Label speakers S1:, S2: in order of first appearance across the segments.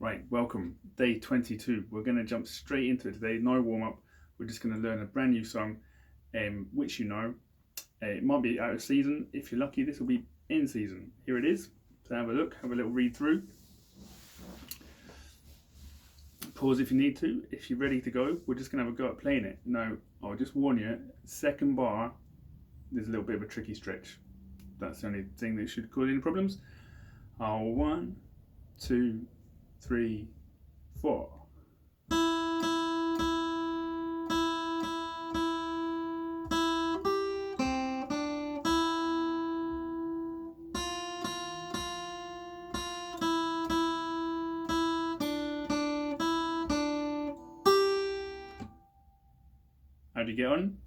S1: Right, welcome, day 22. We're going to jump straight into it today, no warm up. We're just going to learn a brand new song, which you know. It might be out of season. If you're lucky, this will be in season. Here it is. So have a look, have a little read through. Pause if you need to. If you're ready to go, we're just going to have a go at playing it. Now, I'll just warn you, second bar, there's a little bit of a tricky stretch. That's the only thing that should cause any problems. 1, 2, 3, 4. How'd you get on?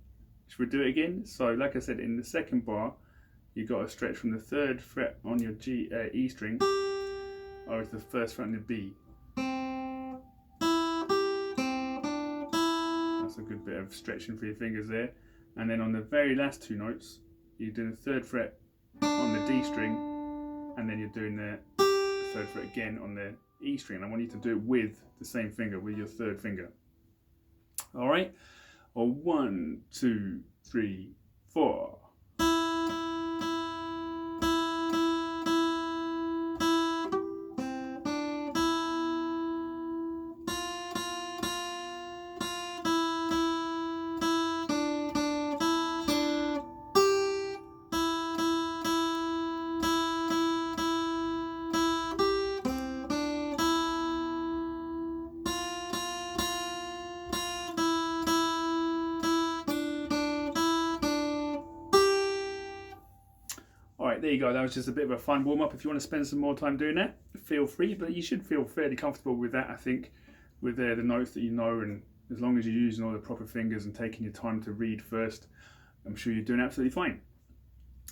S1: Should we do it again? So, like I said, in the second bar, you got to stretch from the 3rd fret on your E string over to the 1st fret on the B. That's a good bit of stretching for your fingers there. And then on the very last 2 notes, you're doing the 3rd fret on the D string, and then you're doing the 3rd fret again on the E string. I want you to do it with the same finger, with your 3rd finger. All right? Or 1, 2, 3, 4. Alright, there you go. That was just a bit of a fun warm up. If you want to spend some more time doing that, feel free, but you should feel fairly comfortable with that, I think, with the notes that you know, and as long as you're using all the proper fingers and taking your time to read first, I'm sure you're doing absolutely fine.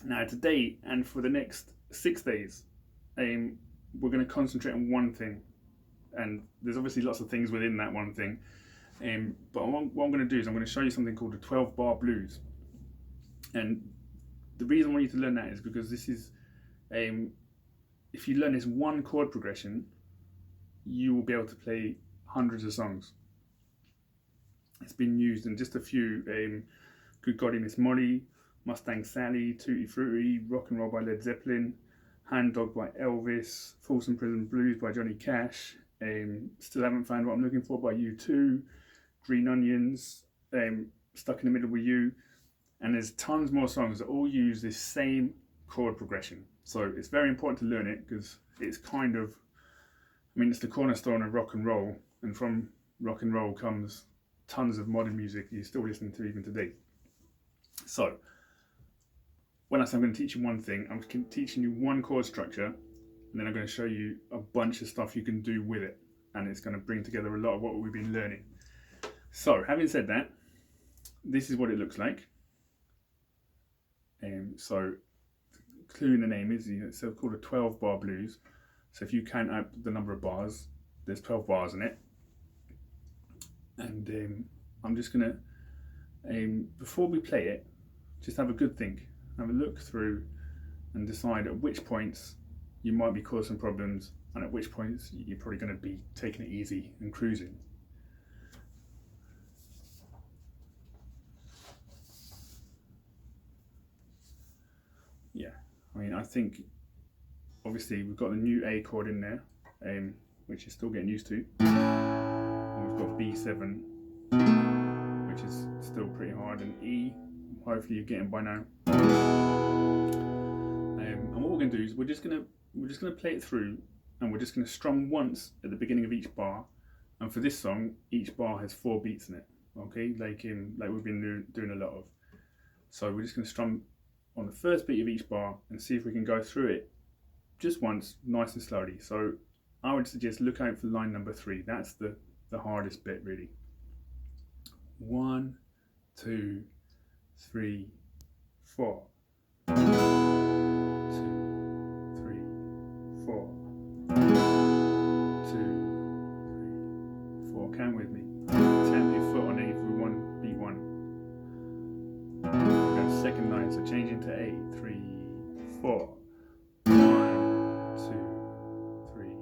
S1: Now, today and for the next 6 days, we're going to concentrate on one thing, and there's obviously lots of things within that one thing, but what I'm going to do is I'm going to show you something called the 12-bar blues. And the reason I want you to learn that is because this is, if you learn this one chord progression, you will be able to play hundreds of songs. It's been used in just a few, Good Golly Miss Molly, Mustang Sally, Tutti Frutti, Rock and Roll by Led Zeppelin, Hand Dog by Elvis, Folsom Prison Blues by Johnny Cash, Still Haven't Found What I'm Looking For by U2, Green Onions, Stuck in the Middle with You. And there's tons more songs that all use this same chord progression. So it's very important to learn it because it's kind of, it's the cornerstone of rock and roll. And from rock and roll comes tons of modern music you're still listening to even today. So when I say I'm going to teach you one thing, I'm teaching you one chord structure, and then I'm going to show you a bunch of stuff you can do with it. And it's going to bring together a lot of what we've been learning. So having said that, this is what it looks like. So, clue in the name is, it's called a 12-bar blues. So if you count out the number of bars, there's 12 bars in it. And I'm just gonna, before we play it, just have a good think, have a look through, and decide at which points you might be causing problems, and at which points you're probably going to be taking it easy and cruising. Yeah, I think obviously we've got the new A chord in there, which is still getting used to. And we've got B7, which is still pretty hard, and E, hopefully you're getting by now. And what we're going to do is we're just going to play it through, and we're just going to strum once at the beginning of each bar. And for this song, each bar has 4 beats in it. Okay, like we've been doing a lot of. So we're just going to strum on the first beat of each bar and see if we can go through it just once, nice and slowly. So I would suggest look out for line number 3. That's the hardest bit, really. 1, 2, 3, 4. 2, 3, 4. 2, 3, 4. Count with me. Tap your foot on any through 1, beat 1. Second line, so change into A, 3, 4. 1, 2, 3,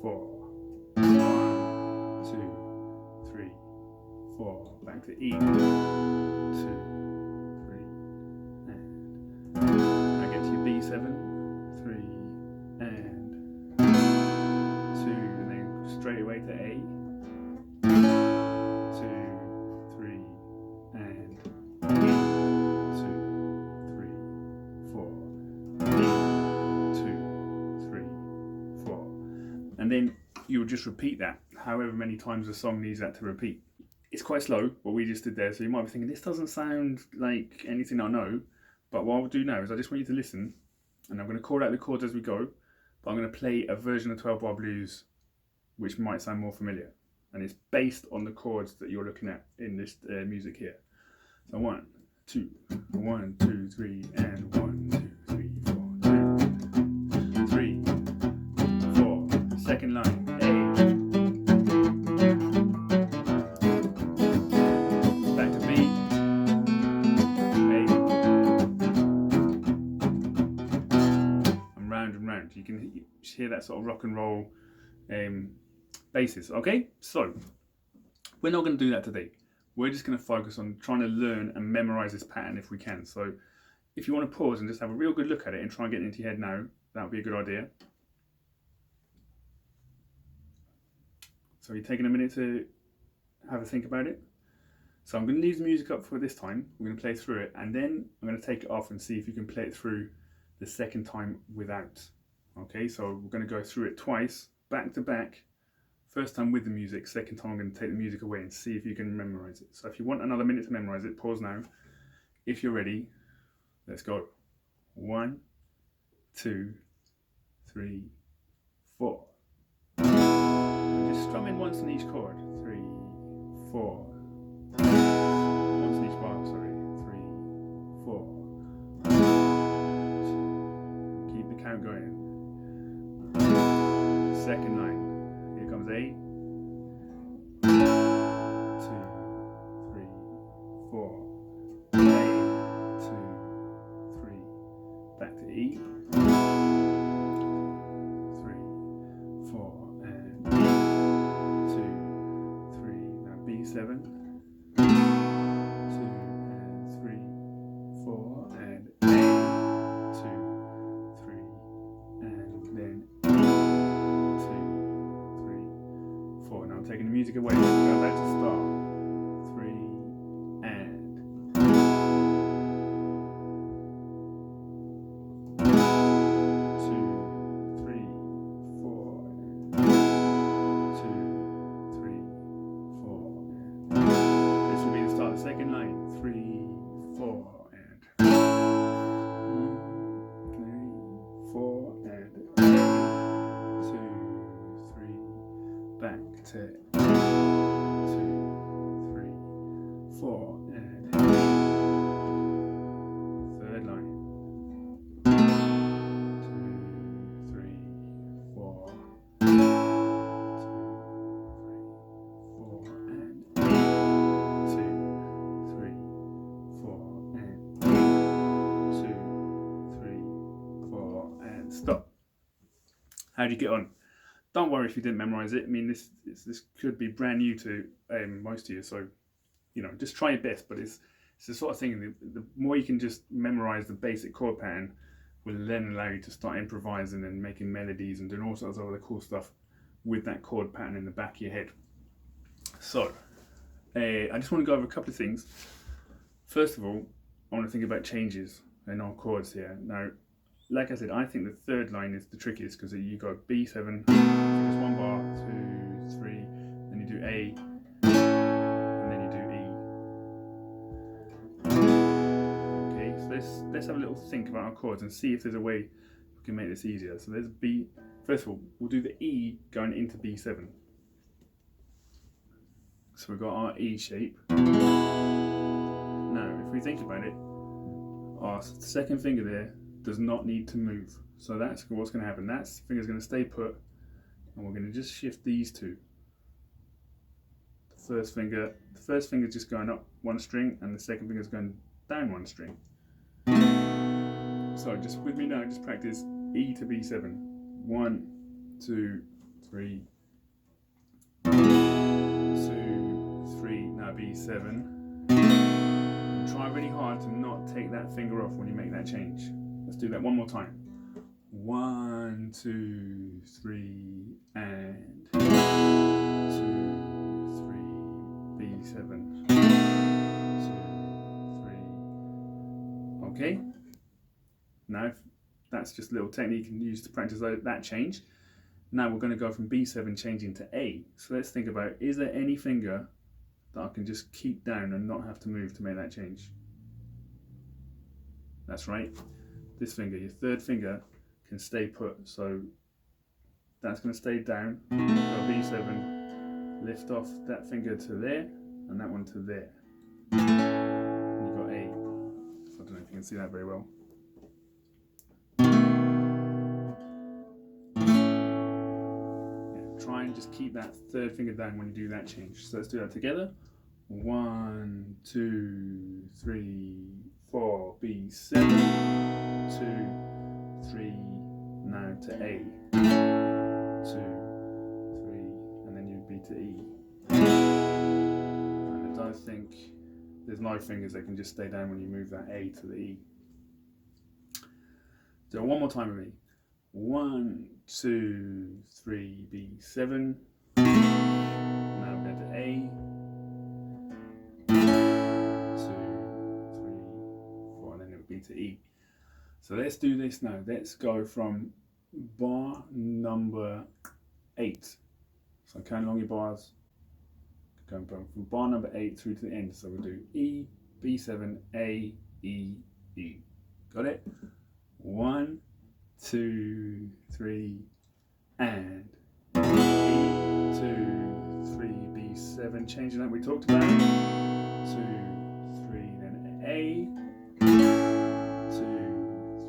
S1: 4. back to E, 2, 3, and now get to your B7, 3, and 2, and then straight away to A, 2, 3, and E, 2, 3, 4, E, 2, 3, 4, and then you'll just repeat that however many times the song needs that to repeat. It's quite slow, what we just did there, so you might be thinking, this doesn't sound like anything I know, but what I'll do now is I just want you to listen, and I'm going to call out the chords as we go, but I'm going to play a version of 12-bar blues which might sound more familiar, and it's based on the chords that you're looking at in this music here. So 1, 2, 1, 2, 3, and 1, 2, 3, 4, 2, 3, 4, second line, A. You can hear that sort of rock and roll basis. Okay, so we're not going to do that today. We're just going to focus on trying to learn and memorize this pattern if we can. So if you want to pause and just have a real good look at it and try and get it into your head now, that would be a good idea. So you're taking a minute to have a think about it. So I'm going to leave the music up for this time. We're going to play through it, and then I'm going to take it off and see if you can play it through the second time without. Okay, so we're going to go through it twice, back to back. First time with the music, second time I'm going to take the music away and see if you can memorize it. So if you want another minute to memorize it, pause now. If you're ready, let's go. 1, 2, 3, 4. And just strum in once in each chord. 3, 4. Once in each bar, sorry. 3, 4. Keep the count going. Second line, here comes A, 2, 3, 4, A, 2, 3, back to E, 3, 4, and E, 2, 3, now B7, 2 and 3, 4, and A, 2, 3, and then now I'm taking the music away, going back to start. 3 and 2, 3, 4 and 2, 3, 4 and this will be the start of the second line. 3, 4 and 3, 4 and 2, 3, back to 2, 3, 4 and third line. 2, 3, 4, 2, 3, 4 and 2, 3, 4 and 2, 3, 4 and stop. How do you get on? Don't worry if you didn't memorize it. I mean, this could be brand new to most of you, so you know, just try your best. But it's the sort of thing. The more you can just memorize the basic chord pattern, will then allow you to start improvising and making melodies and doing all sorts of other cool stuff with that chord pattern in the back of your head. So, I just want to go over a couple of things. First of all, I want to think about changes in our chords here. Now, like I said, I think the third line is the trickiest because you go B7, just one bar, 2, 3, then you do A, and then you do E. Okay, so let's have a little think about our chords and see if there's a way we can make this easier. So there's B. First of all, we'll do the E going into B7. So we've got our E shape. Now, if we think about it, our second finger there does not need to move. So that's what's going to happen. That finger's going to stay put, and we're going to just shift these two. The first finger's just going up one string, and the second finger's going down one string. So just with me now, just practice E to B7. 1, 2, 3, 2, 3. Now B7. B7. And try really hard to not take that finger off when you make that change. Let's do that one more time. 1, 2, 3, and 2, 3, B7. 2, 3. Okay. Now that's just a little technique you can use to practice that change. Now we're going to go from B7 changing to A. So let's think about, is there any finger that I can just keep down and not have to move to make that change? That's right. This finger, your third finger, can stay put. So that's going to stay down. Go B7, lift off that finger to there and that one to there. And you've got A. So I don't know if you can see that very well. Try and just keep that third finger down when you do that change. So let's do that together. 1, 2, 3, 4, B7, 2, 3, now to A, 2, 3, and then you'd be to E. And I don't think there's no fingers that can just stay down when you move that A to the E. So one more time with me. 1, 2, 3, B7. Now we're going to A. 2, 3, 4, and then it would be to E. So let's do this now. Let's go from bar number 8. So count along your bars. Going from bar number 8 through to the end. So we'll do E, B7, A, E, E. Got it? 1, 2, 3, and E, 2, 3, B7, changing that we talked about. 2, 3, then A, 2,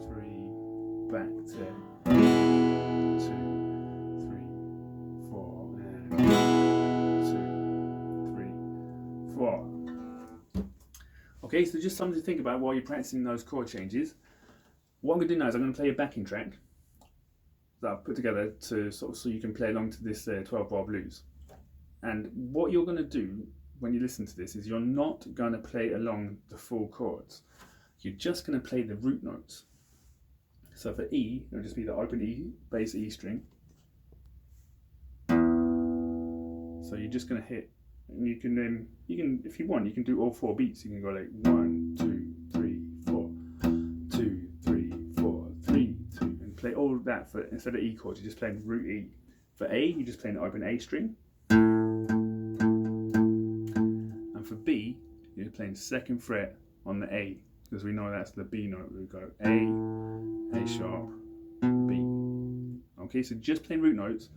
S1: 3, back to 2, 3, 4, and 2, 3, 4. Okay, so just something to think about while you're practicing those chord changes. What I'm going to do now is I'm going to play a backing track that I've put together to so you can play along to this 12-bar blues. And what you're going to do when you listen to this is you're not going to play along the full chords. You're just going to play the root notes. So for E, it'll just be the open E, bass E string. So you're just going to hit, and you can if you want, you can do all 4 beats. You can go like 1, 2, 3, 4. 2, 3, 4, 3, 2, and play all of that for, instead of E chords, you're just playing root E. For A, you're just playing the open A string. And for B, you're playing 2nd fret on the A, because we know that's the B note. We go A sharp, B. Okay, so just playing root notes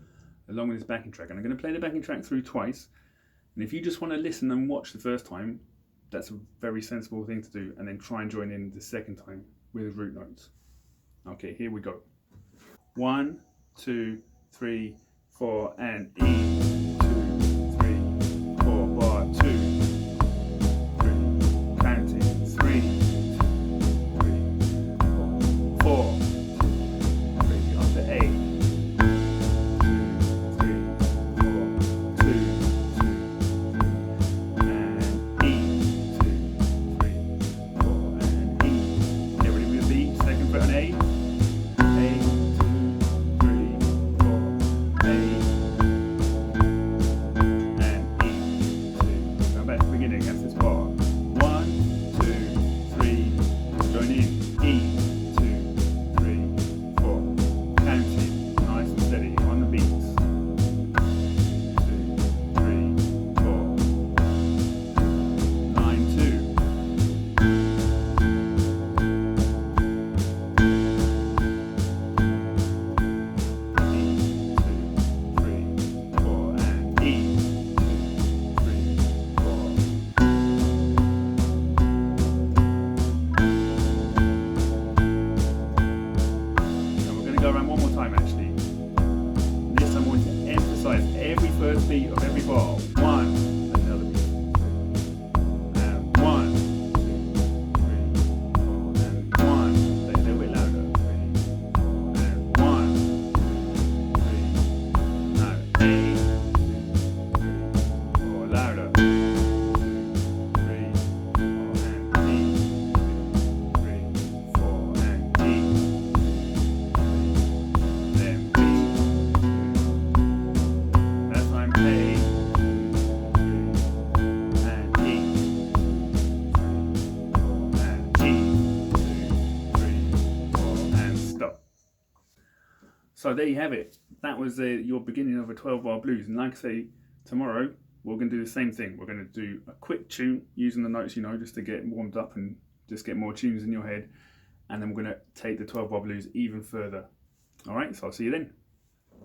S1: along with this backing track. And I'm going to play the backing track through twice. And if you just want to listen and watch the first time, that's a very sensible thing to do, and then try and join in the second time with root notes. Okay, here we go. 1, 2, 3, 4, and E. 2, 3, 4, bar 2, 3, counting 3, 2, 3, 4, 3, up to A. 2, 3, 4, 2, 2, and E. 2, 3, 4, and E. Everybody with B, 2nd fret on A. Beat of every bar. 1, another beat. And 1, 2, 3, 4, and 1. Play a little bit louder. 3, 4, and 1, 2, 3. Now A, 2, 3, 4, louder. 2, 3, So there you have it. That was your beginning of a 12-bar blues. And like I say, tomorrow we're going to do the same thing. We're going to do a quick tune using the notes, you know, just to get warmed up and just get more tunes in your head. And then we're going to take the 12-bar blues even further. All right, so I'll see you then.